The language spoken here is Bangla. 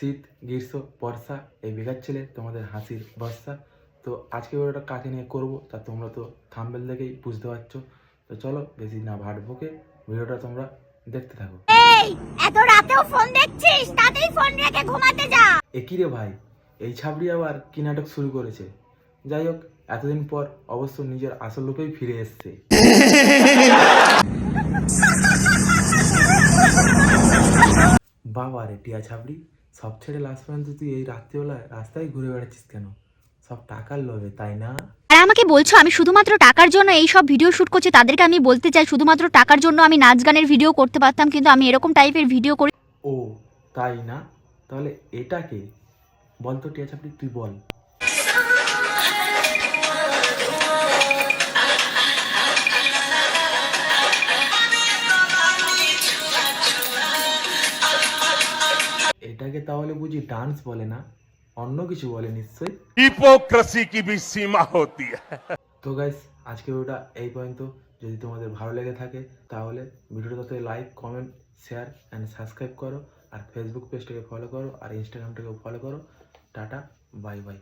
শীত গ্রীষ্ম বর্ষা এই বেকার ছেলে তোমাদের হাসির বর্ষা। তো আজকে ভিডিওটা কাকে নিয়ে করবো তা তোমরা তো থাম্বনেল দেখেই বুঝতে পারছো। তো চলো বেশি না ভাট বকে ভিডিওটা তোমরা দেখতে থাকো। এই এত রাতেও ফোন দেখছিস? তাড়াতাড়ি ফোন রেখে ঘুমাতে যা। একই রে ভাই, এই ছাবড়ি আবার কি নাটক শুরু করেছে? যাই হোক, এতদিন পর অবশ্য নিজের আসল রূপেই ফিরে এসছে। বাবা রে টিয়া ছাবড়ি, সব ছেড়ে লাস্ট পর্যন্ত তুই এই রাত্রিবেলায় রাস্তায় ঘুরে বেড়াচ্ছিস কেন? সব টাকার লোভে, তাই না? আর আমাকে বলছো আমি শুধুমাত্র টাকার জন্য এই সব ভিডিও শুট করছি? তাদেরকে আমি বলতে চাই শুধুমাত্র টাকার জন্য আমি নাচ গানের ভিডিও করতে পারতাম, কিন্তু আমি এরকম টাইপের ভিডিও করি। ও তাই না? তাহলে এটাকে বল তো টিয়া ছাবড়ি, তুই বল। এটাকে তাহলে বুঝি ডান্স বলে না, অন্য কিছু বলে নিশ্চয়ই। हिपोक्रेसी की भी सीमा होती है। তো গাইস, আজকে ভিডিওটা এই পর্যন্ত। যদি তোমাদের ভালো লেগে থাকে তাহলে ভিডিওটাতে like comment share and subscribe করো, আর ফেসবুক পেজটাকে ফলো করো, আর ইনস্টাগ্রামটাকেও ফলো করো। Tata, bye bye.